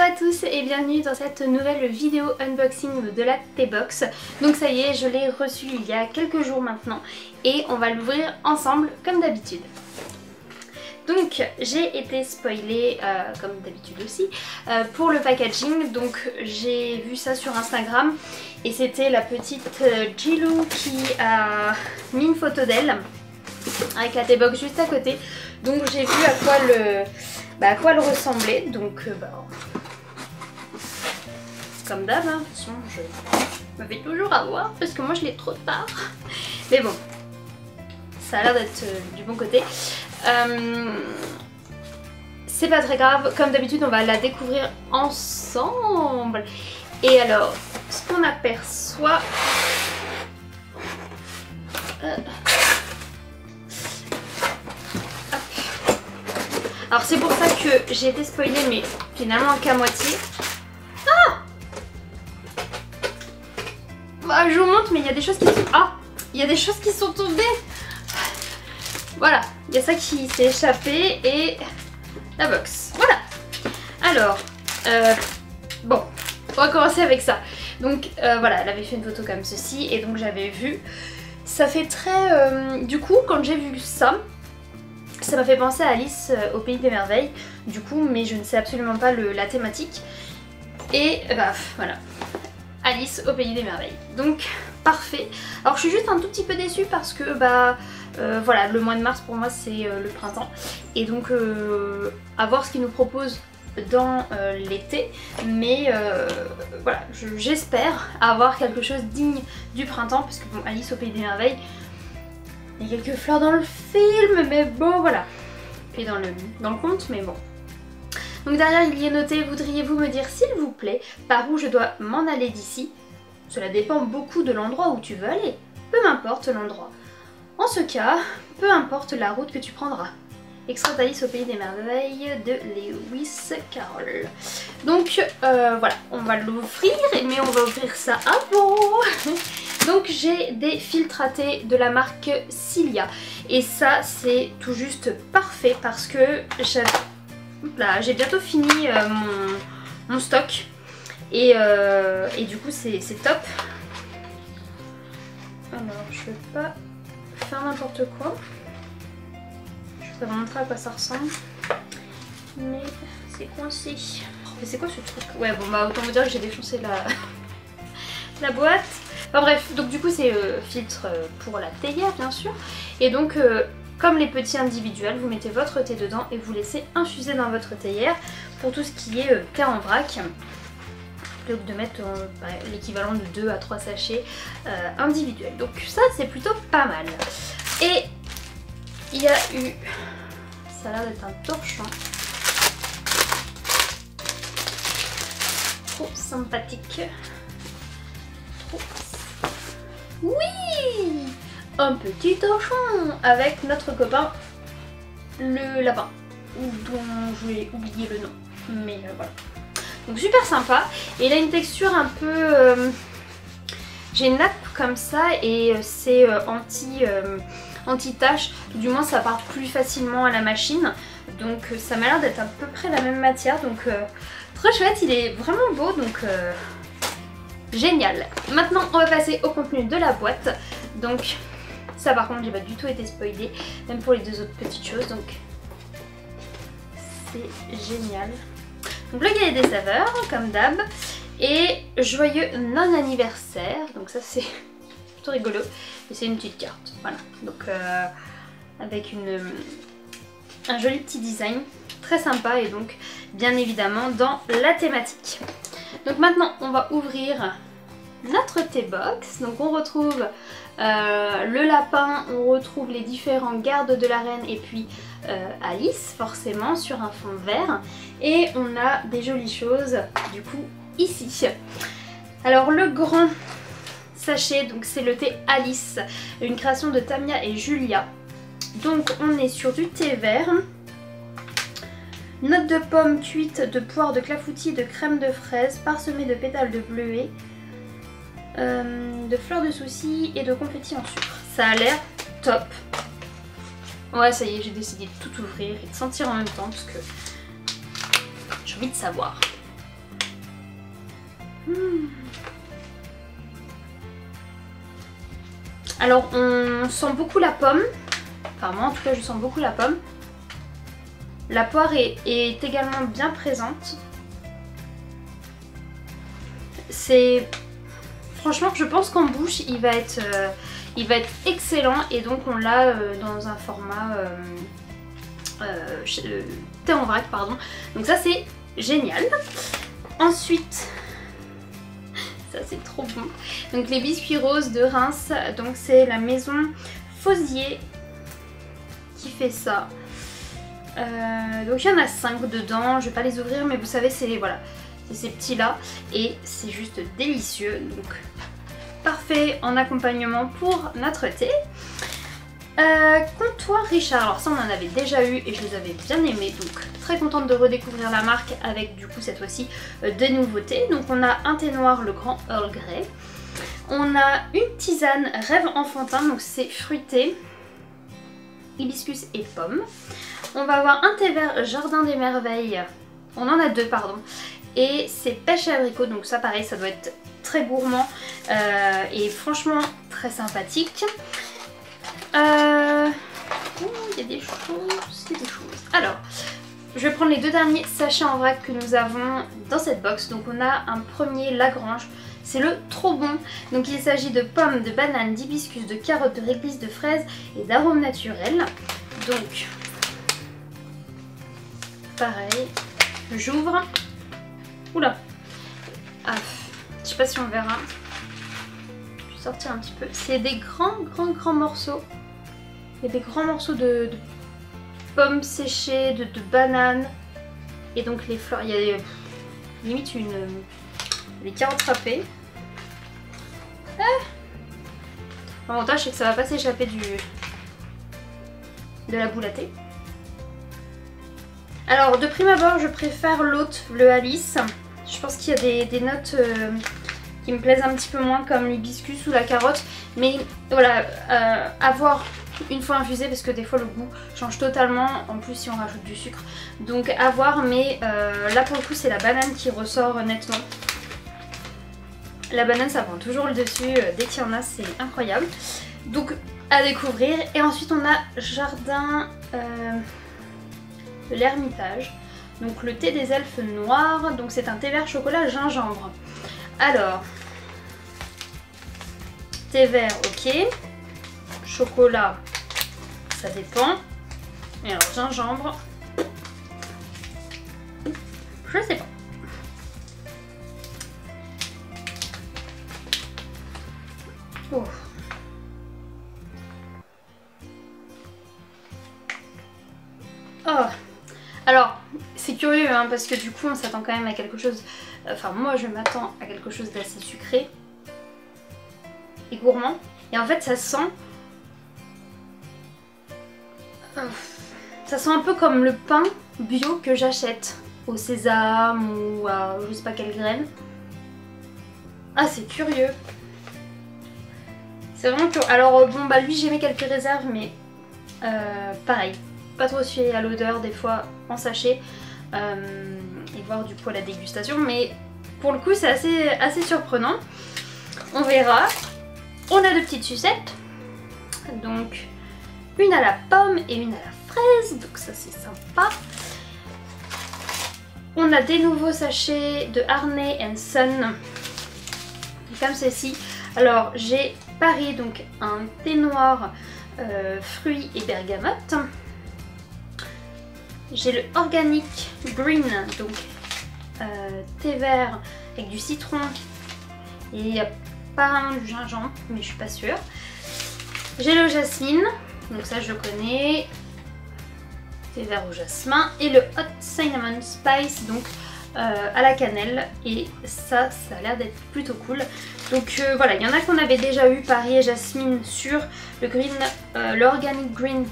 à tous et bienvenue dans cette nouvelle vidéo unboxing de la T-Box. Donc ça y est, je l'ai reçue il y a quelques jours maintenant et on va l'ouvrir ensemble comme d'habitude. Donc j'ai été spoilée, comme d'habitude aussi, pour le packaging. Donc j'ai vu ça sur Instagram et c'était la petite Jilou qui a mis une photo d'elle avec la T-Box juste à côté. Donc j'ai vu à quoi elle ressemblait. Donc comme d'hab, hein, de toute façon je me fais toujours avoir parce que moi je l'ai trop tard. Mais bon, ça a l'air d'être du bon côté. C'est pas très grave, comme d'habitude on va la découvrir ensemble. Et alors, ce qu'on aperçoit... Alors c'est pour ça que j'ai été spoilée, mais finalement qu'à moitié. Ah, bah, je vous montre, mais il y a des choses qui sont... Ah, il y a des choses qui sont tombées. Voilà, il y a ça qui s'est échappé et la box. Voilà. Alors, bon, on va commencer avec ça. Donc voilà, elle avait fait une photo comme ceci et donc j'avais vu. Ça fait très... du coup, quand j'ai vu ça, ça m'a fait penser à Alice au Pays des Merveilles. Du coup, mais je ne sais absolument pas la thématique. Et bah voilà, Alice au Pays des Merveilles. Donc parfait. Alors je suis juste un tout petit peu déçue parce que voilà, le mois de mars pour moi c'est le printemps. Et donc à voir ce qu'ils nous proposent dans l'été. Mais voilà, j'espère avoir quelque chose digne du printemps. Parce que bon, Alice au Pays des Merveilles, il y a quelques fleurs dans le film, mais bon voilà. Et dans le conte, mais bon. Donc derrière il y est noté: voudriez-vous me dire s'il vous plaît par où je dois m'en aller d'ici? Cela dépend beaucoup de l'endroit où tu veux aller. Peu m'importe l'endroit. En ce cas, peu importe la route que tu prendras. Extrait d'Alice au Pays des Merveilles de Lewis Carroll. Donc voilà, on va l'ouvrir, mais on va ouvrir ça avant. Donc j'ai des filtres à thé de la marque Cilia. Et ça c'est tout juste parfait parce que j'ai bientôt fini mon stock. Et du coup c'est top. Alors je vais pas faire n'importe quoi. Je vais vous montrer à quoi ça ressemble. Mais c'est coincé. Mais c'est quoi ce truc? Ouais bon bah autant vous dire que j'ai défoncé la boîte. Enfin bref, donc du coup c'est filtre pour la théière bien sûr. Et donc comme les petits individuels, vous mettez votre thé dedans et vous laissez infuser dans votre théière pour tout ce qui est thé en vrac. Plutôt que de mettre l'équivalent de 2 à 3 sachets individuels. Donc ça c'est plutôt pas mal. Et il y a eu... Ça a l'air d'être un torchon. Trop sympathique. Trop... Oui! Un petit torchon avec notre copain le lapin, dont je vais oublier le nom. Mais voilà. Donc super sympa. Et il a une texture un peu... J'ai une nappe comme ça et c'est anti-tache. Du moins ça part plus facilement à la machine. Donc ça m'a l'air d'être à peu près la même matière. Donc trop chouette, il est vraiment beau. Donc génial. Maintenant on va passer au contenu de la boîte. Donc ça par contre j'ai pas du tout été spoilée. Même pour les deux autres petites choses. Donc c'est génial. Donc le cahier des saveurs comme d'hab. Et joyeux non-anniversaire. Donc ça c'est plutôt rigolo. Et c'est une petite carte. Voilà. Donc avec un joli petit design. Très sympa et donc bien évidemment dans la thématique. Donc maintenant on va ouvrir notre T-Box. Donc on retrouve le lapin, on retrouve les différents gardes de la reine et puis Alice forcément sur un fond vert. Et on a des jolies choses du coup ici. Alors le grand sachet, donc c'est le thé Alice, une création de Tamia et Julia. Donc on est sur du thé vert. Notes de pomme cuite, de poire, de clafoutis, de crème de fraise, parsemée de pétales de bleuet, de fleurs de souci et de confettis en sucre. Ça a l'air top. Ouais, ça y est, j'ai décidé de tout ouvrir et de sentir en même temps parce que j'ai envie de savoir. Alors on sent beaucoup la pomme. Enfin moi en tout cas je sens beaucoup la pomme. La poire est également bien présente. C'est... Franchement je pense qu'en bouche il va être excellent. Et donc on l'a dans un format thé en vrac pardon. Donc ça c'est génial. Ensuite... ça c'est trop bon. Donc les biscuits roses de Reims. Donc c'est la maison Fosier qui fait ça. Donc il y en a 5 dedans, je vais pas les ouvrir mais vous savez c'est voilà, c'est ces petits là et c'est juste délicieux, donc parfait en accompagnement pour notre thé. Comptoir Richard, alors ça on en avait déjà eu et je les avais bien aimés, donc très contente de redécouvrir la marque avec du coup cette fois-ci des nouveautés. Donc on a un thé noir, le grand Earl Grey, on a une tisane Rêve Enfantin, donc c'est fruité, hibiscus et pomme. On va avoir un thé vert Jardin des Merveilles, on en a 2 pardon, et c'est pêche et abricot, donc ça pareil ça doit être très gourmand et franchement très sympathique. Il y a des choses, Alors, je vais prendre les 2 derniers sachets en vrac que nous avons dans cette box. Donc on a un premier Lagrange, c'est le trop bon. Donc il s'agit de pommes, de bananes, d'hibiscus, de carottes, de réglisse, de fraises et d'arômes naturels. Donc, pareil, j'ouvre. Oula, je sais pas si on verra. Je vais sortir un petit peu. C'est des grands morceaux. Il y a des grands morceaux de pommes séchées, de bananes. Et donc les fleurs, il y a limite les carottes râpées. L'avantage c'est que ça va pas s'échapper de la boule à thé. Alors de prime abord je préfère l'autre, le Alice. Je pense qu'il y a des notes qui me plaisent un petit peu moins comme l'hibiscus ou la carotte. Mais voilà, à voir une fois infusé parce que des fois le goût change totalement, en plus si on rajoute du sucre. Donc à voir, mais là pour le coup c'est la banane qui ressort nettement. La banane ça prend toujours le dessus, dès qu'il y en a c'est incroyable. Donc à découvrir. Et ensuite on a Jardin de l'Ermitage. Donc le thé des elfes noirs, donc c'est un thé vert chocolat gingembre. Alors, thé vert ok, chocolat ça dépend, et alors gingembre, je sais pas. Oh. Oh. Alors, c'est curieux hein, parce que du coup on s'attend quand même à quelque chose, enfin moi je m'attends à quelque chose d'assez sucré et gourmand. Et en fait ça sent un peu comme le pain bio que j'achète au sésame ou à je sais pas quelle graine. Ah c'est curieux. C'est vraiment curieux. Alors bon bah lui j'ai mis quelques réserves mais pareil. Pas trop se fier à l'odeur des fois en sachet et voir du coup à la dégustation, mais pour le coup c'est assez surprenant. On verra. On a 2 petites sucettes, donc une à la pomme et une à la fraise, donc ça c'est sympa. On a des nouveaux sachets de Harney & Son comme ceci. Alors j'ai Paris, donc un thé noir fruits et bergamote. J'ai le Organic Green, donc thé vert avec du citron et apparemment du gingembre, mais je suis pas sûre. J'ai le jasmine, donc ça je le connais, thé vert au jasmin, et le Hot Cinnamon Spice, donc à la cannelle, et ça a l'air d'être plutôt cool. Donc voilà, il y en a qu'on avait déjà eu, Paris et jasmine sur le green, l'Organic Green,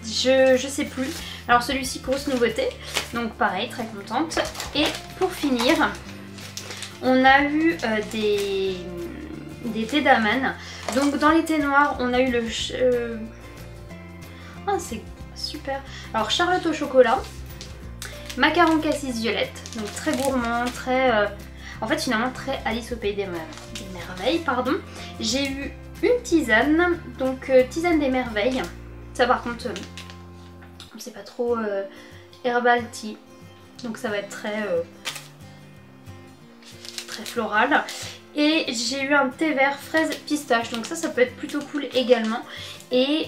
je sais plus. Alors celui-ci grosse nouveauté, donc pareil, très contente. Et pour finir, on a eu des thés d'Aman. Donc dans les thés noirs, on a eu le... Ah c'est super. Alors Charlotte au chocolat, macaron cassis violette, donc très gourmand, très... En fait finalement très Alice au pays des merveilles, pardon. J'ai eu une tisane, donc tisane des merveilles. Ça par contre, c'est pas trop herbal tea, donc ça va être très floral. Et j'ai eu un thé vert fraise pistache, donc ça peut être plutôt cool également. Et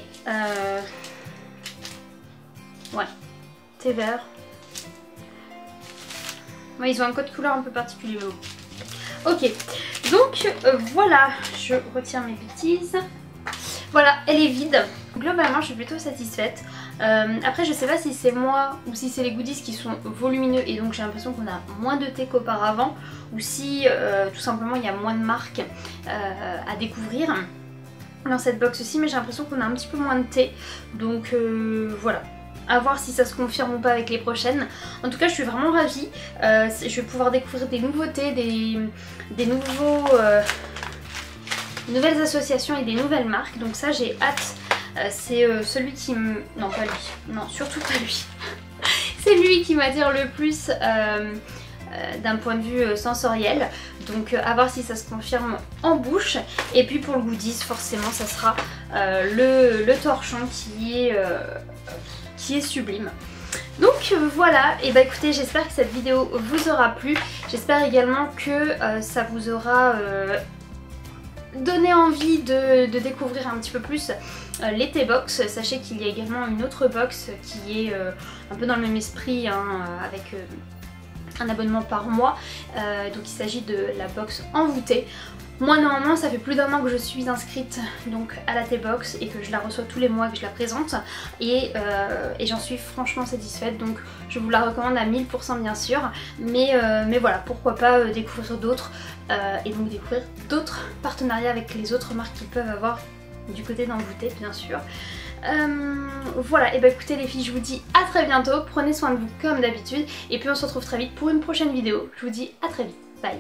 ouais, thé vert. Ouais, ils ont un code couleur un peu particulier. Ok, donc voilà, je retire mes bêtises. Voilà, elle est vide. Globalement, je suis plutôt satisfaite. Après, je sais pas si c'est moi ou si c'est les goodies qui sont volumineux et donc j'ai l'impression qu'on a moins de thé qu'auparavant, ou si tout simplement il y a moins de marques à découvrir dans cette box-ci, mais j'ai l'impression qu'on a un petit peu moins de thé. Donc voilà. À voir si ça se confirme ou pas avec les prochaines. En tout cas, je suis vraiment ravie. Je vais pouvoir découvrir des nouveautés, des nouvelles associations et des nouvelles marques. Donc ça, j'ai hâte. C'est celui qui me... Non, pas lui. Non, surtout pas lui. C'est lui qui m'attire le plus d'un point de vue sensoriel. Donc à voir si ça se confirme en bouche. Et puis pour le goodies, forcément, ça sera le torchon qui est sublime. Donc voilà, et bah écoutez, j'espère que cette vidéo vous aura plu. J'espère également que ça vous aura donné envie de découvrir un petit peu plus les thé box. Sachez qu'il y a également une autre box qui est un peu dans le même esprit, hein, avec un abonnement par mois. Donc il s'agit de la box envoûtée. Moi normalement ça fait plus d'1 an que je suis inscrite donc à la T-Box et que je la reçois tous les mois, que je la présente, et j'en suis franchement satisfaite, donc je vous la recommande à 1000% bien sûr, mais voilà, pourquoi pas découvrir d'autres et donc découvrir d'autres partenariats avec les autres marques qu'ils peuvent avoir du côté d'Envoûté bien sûr. Voilà, et bah écoutez les filles, je vous dis à très bientôt, prenez soin de vous comme d'habitude, et puis on se retrouve très vite pour une prochaine vidéo. Je vous dis à très vite, bye.